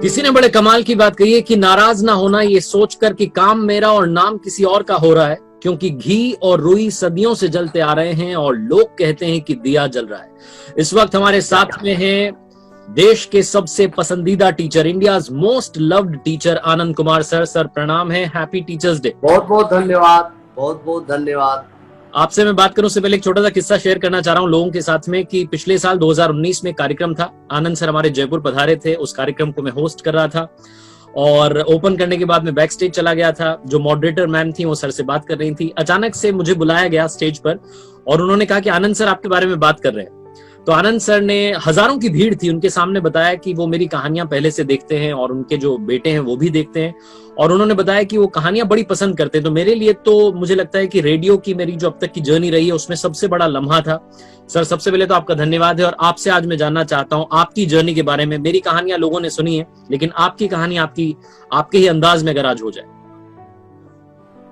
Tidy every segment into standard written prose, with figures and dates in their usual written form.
किसी ने बड़े कमाल की बात कही है कि नाराज ना होना ये सोचकर कि काम मेरा और नाम किसी और का हो रहा है, क्योंकि घी और रुई सदियों से जलते आ रहे हैं और लोग कहते हैं कि दिया जल रहा है। इस वक्त हमारे साथ में हैं देश के सबसे पसंदीदा teacher, India's most loved teacher Anand Kumar sir. Sir प्रणाम है, हैप्पी टीचर्स डे। बहुत बहुत धन्यवाद, बहुत बहुत धन्यवाद। आपसे मैं बात करूं उससे पहले एक छोटा सा किस्सा शेयर करना चाह रहा हूं लोगों के साथ में कि पिछले साल 2019 में कार्यक्रम था, आनंद सर हमारे जयपुर पधारे थे, उस कार्यक्रम को मैं होस्ट कर रहा था और ओपन करने के बाद मैं बैक स्टेज चला गया था। जो मॉडरेटर मैम थी वो सर से बात कर रही थी, अचानक से मुझे बुलाया गया स्टेज पर और उन्होंने कहा कि आनंद सर आपके बारे में बात कर रहे हैं। तो आनंद सर ने, हजारों की भीड़ थी, उनके सामने बताया कि वो मेरी कहानियां पहले से देखते हैं और उनके जो बेटे हैं वो भी देखते हैं और उन्होंने बताया कि वो कहानियां बड़ी पसंद करते हैं। तो मेरे लिए तो मुझे लगता है कि रेडियो की मेरी जो अब तक की जर्नी रही है उसमें सबसे बड़ा लम्हा था। सर सबसे पहले तो आपका धन्यवाद है और आपसे आज मैं जानना चाहता हूं आपकी जर्नी के बारे में। मेरी कहानियां लोगों ने सुनी है, लेकिन आपकी कहानी आपके ही अंदाज में अगर आज हो जाए।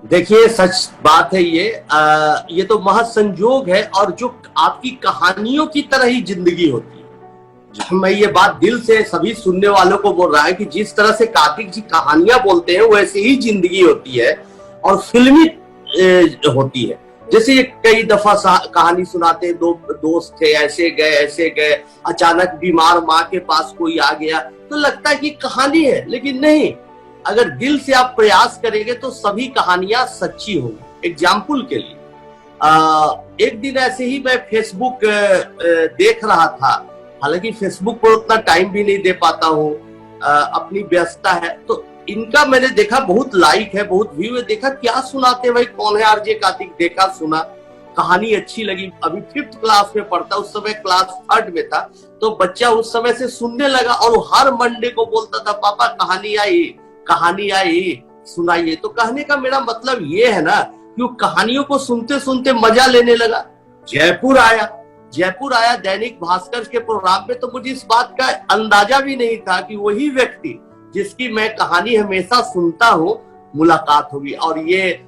देखिए, सच बात है ये तो महज संजोग है और जो आपकी कहानियों की तरह ही जिंदगी होती है। मैं ये बात दिल से सभी सुनने वालों को बोल रहा है कि जिस तरह से कार्तिक जी कहानियां बोलते हैं वैसे ही जिंदगी होती है और फिल्मी होती है। जैसे ये कई दफा कहानी सुनाते हैं, दो दोस्त थे, ऐसे गए, अचानक बीमार माँ के पास कोई आ गया, तो लगता है कि कहानी है, लेकिन नहीं। अगर दिल से आप प्रयास करेंगे तो सभी कहानियां सच्ची होंगी। एग्जाम्पल के लिए एक दिन ऐसे ही मैं फेसबुक देख रहा था, हालांकि फेसबुक पर उतना टाइम भी नहीं दे पाता हूँ, अपनी व्यस्तता है। तो इनका मैंने देखा बहुत लाइक है, बहुत व्यू है। देखा क्या सुनाते हैं भाई, कौन है आरजे कार्तिक, देखा सुना, कहानी अच्छी लगी। अभी 5th क्लास में पढ़ता, उस समय क्लास 3rd में था। तो बच्चा उस समय से सुनने लगा और हर मंडे को बोलता था, पापा कहानी आई सुनाइए। तो कहने का मेरा मतलब ये है ना कि वो कहानियों को सुनते सुनते मजा लेने लगा। जयपुर आया दैनिक भास्कर के प्रोग्राम में, तो मुझे इस बात का अंदाजा भी नहीं था कि वही व्यक्ति जिसकी मैं कहानी हमेशा सुनता हूँ मुलाकात होगी और ये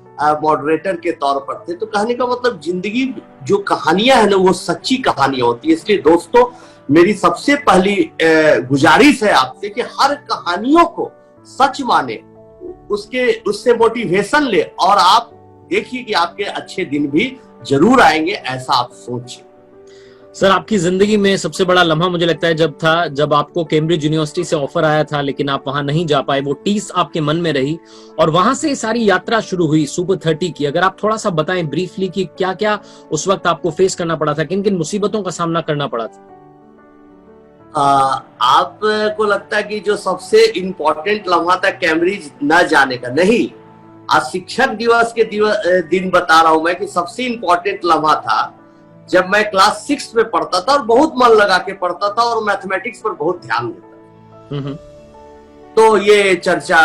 मॉडरेटर के तौर पर थे। तो कहने का मतलब जिंदगी जो कहानियां है ना वो सच्ची कहानियां होती है। इसलिए दोस्तों, मेरी सबसे पहली गुजारिश है आपसे कि हर कहानियों को सच माने, उससे मोटिवेशन ले और आप देखिए कि आपके अच्छे दिन भी जरूर आएंगे, ऐसा आप सोचिए। सर आपकी जिंदगी में सबसे बड़ा लम्हा मुझे लगता है जब आपको कैम्ब्रिज यूनिवर्सिटी से ऑफर आया था, लेकिन आप वहां नहीं जा पाए, वो टीस आपके मन में रही और वहां से सारी यात्रा शुरू हुई सुपर 30 की। अगर आप थोड़ा सा बताएं ब्रीफली कि क्या क्या उस वक्त आपको फेस करना पड़ा था, किन किन मुसीबतों का सामना करना पड़ा था। आपको लगता है कि जो सबसे इम्पोर्टेंट लम्हा था कैम्ब्रिज न जाने का? नहीं, आज शिक्षक दिवस के दिन बता रहा हूं मैं कि सबसे इम्पोर्टेंट लम्हा था जब मैं क्लास 6 में पढ़ता था और बहुत मन लगा के पढ़ता था और मैथमेटिक्स पर बहुत ध्यान देता था। तो ये चर्चा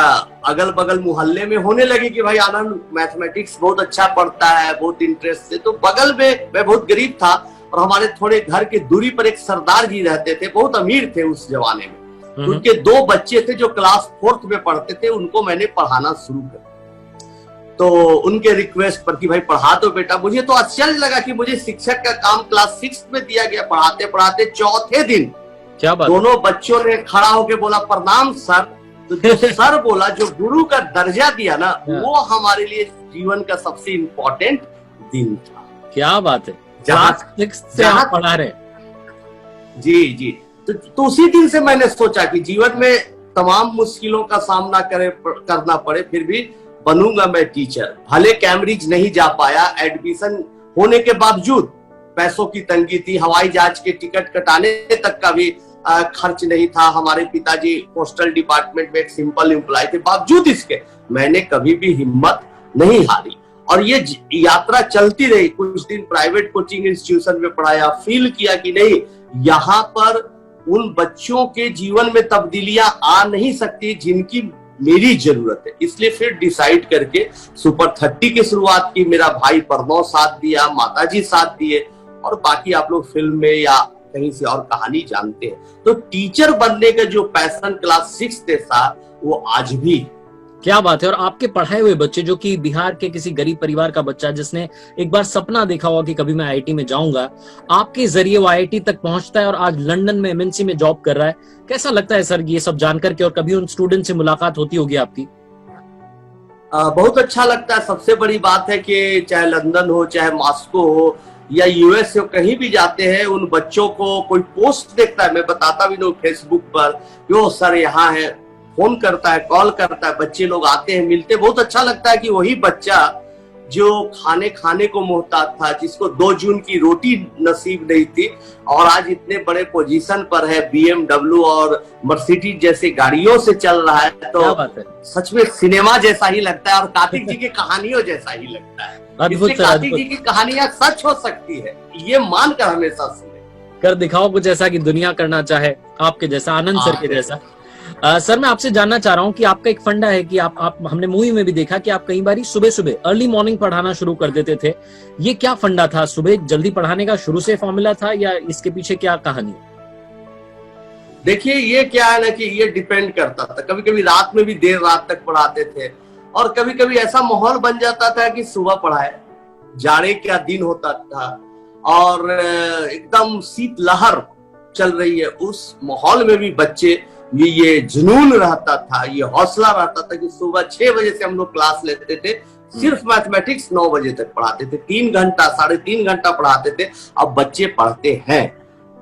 अगल बगल मोहल्ले में होने लगी कि भाई आनंद मैथमेटिक्स बहुत अच्छा पढ़ता है, बहुत इंटरेस्ट से। तो बगल में, मैं बहुत गरीब था और हमारे थोड़े घर के दूरी पर एक सरदार जी रहते थे, बहुत अमीर थे उस जमाने में। उनके 2 बच्चे थे जो क्लास 4th में पढ़ते थे, उनको मैंने पढ़ाना शुरू कर। तो उनके रिक्वेस्ट पर कि भाई पढ़ा दो बेटा। मुझे तो आश्चर्य लगा कि मुझे शिक्षक का काम क्लास 6 में दिया गया। पढ़ाते पढ़ाते चौथे दिन क्या बात? दोनों बच्चों ने खड़ा होकर बोला, प्रणाम सर। तो जो सर बोला, जो गुरु का दर्जा दिया ना, वो हमारे लिए जीवन का सबसे इम्पोर्टेंट दिन था। क्या बात है, जहां पढ़ा रहे। जी। तो उसी दिन से मैंने सोचा कि जीवन में तमाम मुश्किलों का सामना करना पड़े, फिर भी बनूंगा मैं टीचर। भले कैम्ब्रिज नहीं जा पाया, एडमिशन होने के बावजूद पैसों की तंगी थी, हवाई जहाज के टिकट कटाने तक का भी खर्च नहीं था। हमारे पिताजी पोस्टल डिपार्टमेंट में एक सिंपल एम्प्लॉय थे, बावजूद इसके मैंने कभी भी हिम्मत नहीं हारी और ये यात्रा चलती रही। कुछ दिन प्राइवेट कोचिंग इंस्टीट्यूशन में पढ़ाया, फील किया कि नहीं, यहाँ पर उन बच्चों के जीवन में तब्दीलियां आ नहीं सकती जिनकी मेरी जरूरत है। इसलिए फिर डिसाइड करके सुपर 30 की शुरुआत की। मेरा भाई प्रणव साथ दिया, माताजी साथ दिए और बाकी आप लोग फिल्म में या कहीं से और कहानी जानते हैं। तो टीचर बनने का जो पैशन क्लास 6 से था वो आज भी क्या बात है। और आपके पढ़ाए हुए बच्चे, जो कि बिहार के किसी गरीब परिवार का बच्चा जिसने एक बार सपना देखा होगा कि कभी मैं आईआईटी में जाऊंगा, आपके जरिए वो आईआईटी तक पहुंचता है और आज लंदन में एमएनसी में जॉब कर रहा है। कैसा लगता है सर ये सब जानकर के? और कभी उन स्टूडेंट से मुलाकात होती होगी आपकी? बहुत अच्छा लगता है। सबसे बड़ी बात है कि चाहे लंदन हो, चाहे मॉस्को हो या यूएस हो, कहीं भी जाते हैं उन बच्चों को कोई पोस्ट देखता है, मैं बताता भी नहीं फेसबुक पर कि वो सर यहाँ है, फोन करता है, कॉल करता है, बच्चे लोग आते हैं, मिलते, बहुत अच्छा लगता है कि वही बच्चा जो खाने को मोहताज था, जिसको 2 जून की रोटी नसीब नहीं थी और आज इतने बड़े पोजीशन पर है, बीएमडब्ल्यू और मर्सिडीज जैसे गाड़ियों से चल रहा है, तो सच में सिनेमा जैसा ही लगता है और कार्तिक जी की कहानियों जैसा ही लगता है। इसलिए कार्तिक जी की कहानियां सच हो सकती है, ये मानकर हमेशा सुने। कर दिखाओ कुछ ऐसा कि दुनिया करना चाहे आपके जैसा, आनंद सर के जैसा। सर मैं आपसे जानना चाह रहा हूँ कि आपका एक फंडा है कि आप हमने मूवी में भी देखा कि आप कई बार सुबह अर्ली मॉर्निंग पढ़ाना शुरू कर देते थे। ये क्या फंडा था? सुबह जल्दी पढ़ाने का शुरू से फॉर्मूला था या इसके पीछे क्या कहानी? देखिए ये क्या है ना कि ये डिपेंड करता था। कभी कभी रात में भी देर रात तक पढ़ाते थे और कभी कभी ऐसा माहौल बन जाता था कि सुबह पढ़ाए। जाड़े का दिन होता था और एकदम शीतलहर चल रही है, उस माहौल में भी बच्चे ये जुनून रहता था, ये हौसला रहता था कि सुबह 6 बजे से हम लोग क्लास लेते थे, सिर्फ मैथमेटिक्स 9 बजे तक पढ़ाते थे, 3 घंटा 3.5 घंटा पढ़ाते थे। अब बच्चे पढ़ते हैं,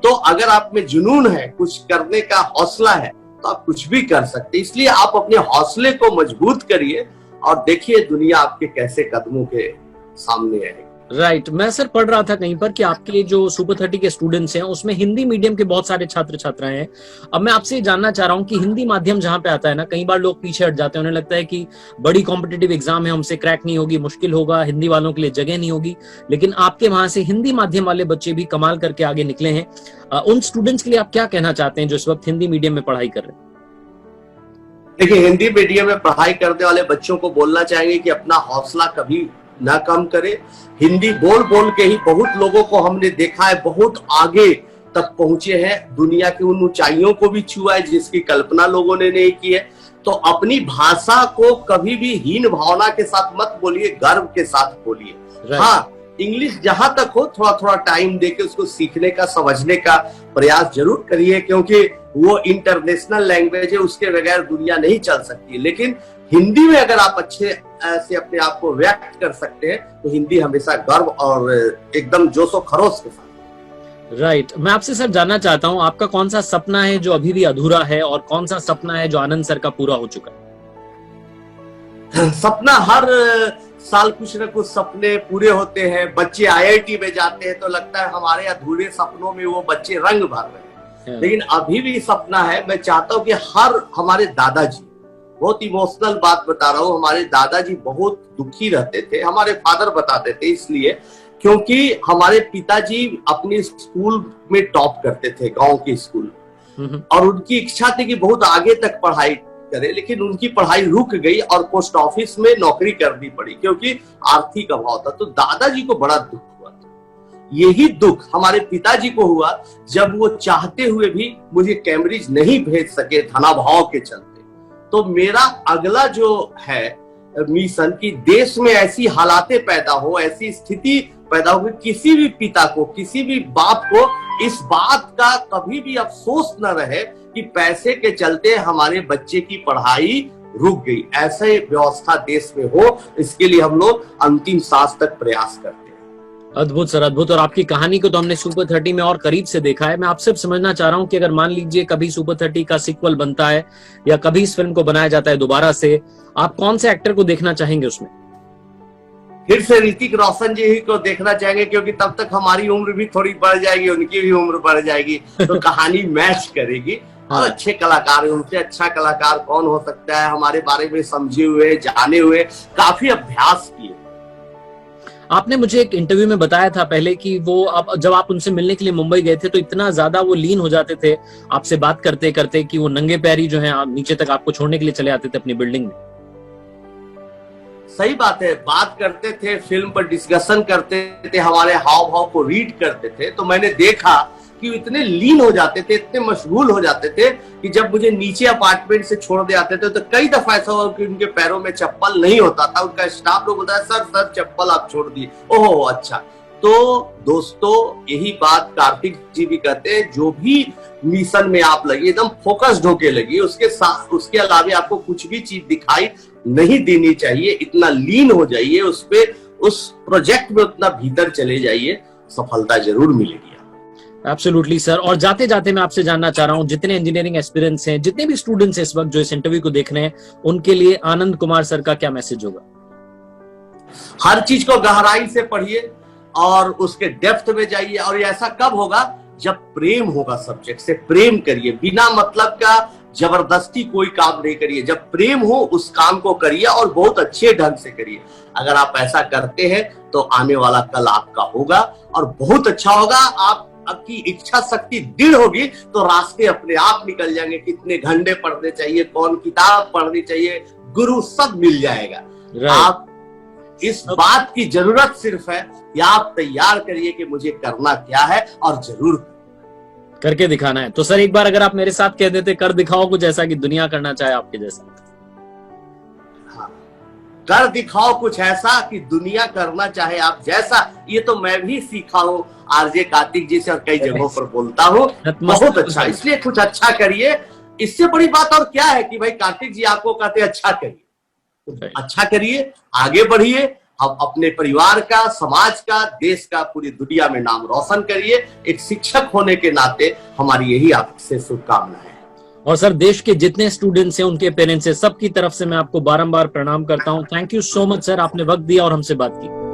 तो अगर आप में जुनून है, कुछ करने का हौसला है, तो आप कुछ भी कर सकते। इसलिए आप अपने हौसले को मजबूत करिए और देखिए दुनिया आपके कैसे कदमों के सामने आएगी। राइट। मैं सर पढ़ रहा था कहीं पर कि आपके जो सुपर 30 के स्टूडेंट्स हैं उसमें हिंदी मीडियम के बहुत सारे छात्र छात्राएं हैं। अब मैं आपसे जानना चाह रहा हूं कि हिंदी माध्यम जहां पे आता है ना, कई बार लोग पीछे हट जाते हैं, उन्हें लगता है कि बड़ी कॉम्पिटिटिव एग्जाम है, हमसे क्रैक नहीं होगी, मुश्किल होगा, हिंदी वालों के लिए जगह नहीं होगी। लेकिन आपके वहां से हिंदी माध्यम वाले बच्चे भी कमाल करके आगे निकले हैं। उन स्टूडेंट्स के लिए आप क्या कहना चाहते हैं जो इस वक्त हिंदी मीडियम में पढ़ाई कर रहे हैं? देखिए हिंदी मीडियम में पढ़ाई करने वाले बच्चों को बोलना चाहेंगे कि अपना हौसला कभी ना कम करे। हिंदी बोल बोल के ही बहुत लोगों को हमने देखा है बहुत आगे तक पहुंचे हैं, दुनिया की उन ऊंचाइयों को भी छुआ है जिसकी कल्पना लोगों ने नहीं की है। तो अपनी भाषा को कभी भी हीन भावना के साथ मत बोलिए, गर्व के साथ बोलिए। हाँ, इंग्लिश जहां तक हो थोड़ा थोड़ा टाइम देके उसको सीखने का, समझने का प्रयास जरूर करिए, क्योंकि वो इंटरनेशनल लैंग्वेज है, उसके बगैर दुनिया नहीं चल सकती। लेकिन हिंदी में अगर आप अच्छे से अपने आप को व्यक्त कर सकते हैं तो हिंदी हमेशा गर्व और एकदम जोशो खरोश के साथ। राइट। मैं आपसे सर जानना चाहता हूं, आपका कौन सा सपना है जो अभी भी अधूरा है और कौन सा सपना है जो आनंद सर का पूरा हो चुका है? सपना हर साल कुछ न कुछ सपने पूरे होते हैं। बच्चे आईआईटी में जाते हैं तो लगता है हमारे अधूरे सपनों में वो बच्चे रंग भर रहे हैं, लेकिन अभी भी सपना है। मैं चाहता हूं कि हर हमारे दादाजी, बहुत इमोशनल बात बता रहा हूँ, हमारे दादाजी बहुत दुखी रहते थे, हमारे फादर बताते थे, इसलिए क्योंकि हमारे पिताजी अपने स्कूल में टॉप करते थे, गांव के स्कूल, और उनकी इच्छा थी कि बहुत आगे तक पढ़ाई करे, लेकिन उनकी पढ़ाई रुक गई और पोस्ट ऑफिस में नौकरी करनी पड़ी क्योंकि आर्थिक अभाव था। तो दादाजी को बड़ा दुख हुआ था। यही दुख हमारे पिताजी को हुआ जब वो चाहते हुए भी मुझे कैम्ब्रिज नहीं भेज सके धनाभाव के चलते। तो मेरा अगला जो है मिशन कि देश में ऐसी हालातें पैदा हो, ऐसी स्थिति पैदा हो कि किसी भी पिता को, किसी भी बाप को इस बात का कभी भी अफसोस न रहे कि पैसे के चलते हमारे बच्चे की पढ़ाई रुक गई। ऐसे व्यवस्था देश में हो, इसके लिए हम लोग अंतिम सांस तक प्रयास करते हैं। अद्भुत सर, अद्भुत। और आपकी कहानी को तो हमने सुपर 30 में और करीब से देखा है। मैं आपसे समझना चाह रहा हूं कि अगर मान लीजिए कभी सुपर 30 का सीक्वल बनता है या कभी इस फिल्म को बनाया जाता है दोबारा से, आप कौन से एक्टर को देखना चाहेंगे उसमें? फिर से ऋतिक रोशन जी ही को देखना चाहेंगे, क्योंकि तब तक हमारी उम्र भी थोड़ी बढ़ जाएगी, उनकी भी उम्र बढ़ जाएगी, तो कहानी मैच करेगी। और अच्छे कलाकार, उनसे अच्छा कलाकार कौन हो सकता है? हमारे बारे में समझे हुए, जाने हुए, काफी अभ्यास किए। आपने मुझे एक इंटरव्यू में बताया था पहले कि वो जब आप उनसे मिलने के लिए मुंबई गए थे तो इतना ज्यादा वो लीन हो जाते थे आपसे बात करते करते कि वो नंगे पैरी जो है नीचे तक आपको छोड़ने के लिए चले आते थे अपनी बिल्डिंग में। सही बात है, बात करते थे, फिल्म पर डिस्कशन करते थे, हमारे हाव भाव को रीड करते थे। तो मैंने देखा कि इतने लीन हो जाते थे, इतने मशगूल हो जाते थे कि जब मुझे नीचे अपार्टमेंट से छोड़ दे आते थे तो कई दफा ऐसा हुआ कि उनके पैरों में चप्पल नहीं होता था। उनका स्टाफ लोग बोलता है सर चप्पल आप छोड़ दिए। ओहो अच्छा। तो दोस्तों यही बात कार्तिक जी भी कहते हैं, जो भी मिशन में आप लगी एकदम फोकस्ड होके लगी, उसके साथ उसके अलावे आपको कुछ भी चीज दिखाई नहीं देनी चाहिए। इतना लीन हो जाइए उस पे, उस प्रोजेक्ट में उतना भीतर चले जाइए, सफलता जरूर मिलेगी। Absolutely sir. और जाते जाते मैं आपसे जानना चाह रहा हूँ, जितने इंजीनियरिंग एस्पिरेंट्स हैं, जितने भी स्टूडेंट्स हैं इस वक्त जो इस इंटरव्यू को देख रहे हैं, उनके लिए आनंद कुमार सर का क्या मैसेज होगा? हर चीज को गहराई से पढ़िए और उसके डेप्थ में जाइए। और ये ऐसा कब होगा? जब प्रेम होगा सब्जेक्ट से। प्रेम करिए, बिना मतलब का जबरदस्ती कोई काम नहीं करिए। जब प्रेम हो उस काम को करिए और बहुत अच्छे ढंग से करिए। अगर आप ऐसा करते हैं तो आने वाला कल आपका होगा और बहुत अच्छा होगा। आपकी इच्छा शक्ति दृढ़ होगी तो रास्ते अपने आप निकल जाएंगे। कितने घंटे पढ़ने चाहिए, कौन किताब पढ़नी चाहिए, गुरु सब मिल जाएगा। आप इस बात की जरूरत सिर्फ है कि आप तैयार करिए कि मुझे करना क्या है और जरूर करके दिखाना है। तो सर एक बार अगर आप मेरे साथ कह देते, कर दिखाओ कुछ ऐसा कि दुनिया करना चाहे आपके जैसा। हाँ, कर दिखाओ कुछ ऐसा कि दुनिया करना चाहे आप जैसा। ये तो मैं भी सीखा हूँ आरजे कार्तिक जी से और कई जगहों पर बोलता हूँ। बहुत अच्छा, इसलिए कुछ अच्छा करिए। इससे बड़ी बात और क्या है कि भाई कार्तिक जी आपको कहते हैं अच्छा करिए, अच्छा करिए, आगे बढ़िए, अब अपने परिवार का, समाज का, देश का, पूरी दुनिया में नाम रोशन करिए। एक शिक्षक होने के नाते हमारी यही आपसे शुभकामनाएं है। और सर देश के जितने स्टूडेंट्स हैं, उनके पेरेंट्स हैं, सबकी तरफ से मैं आपको बारंबार प्रणाम करता हूं। Thank you so much sir, आपने वक्त दिया और हमसे बात की।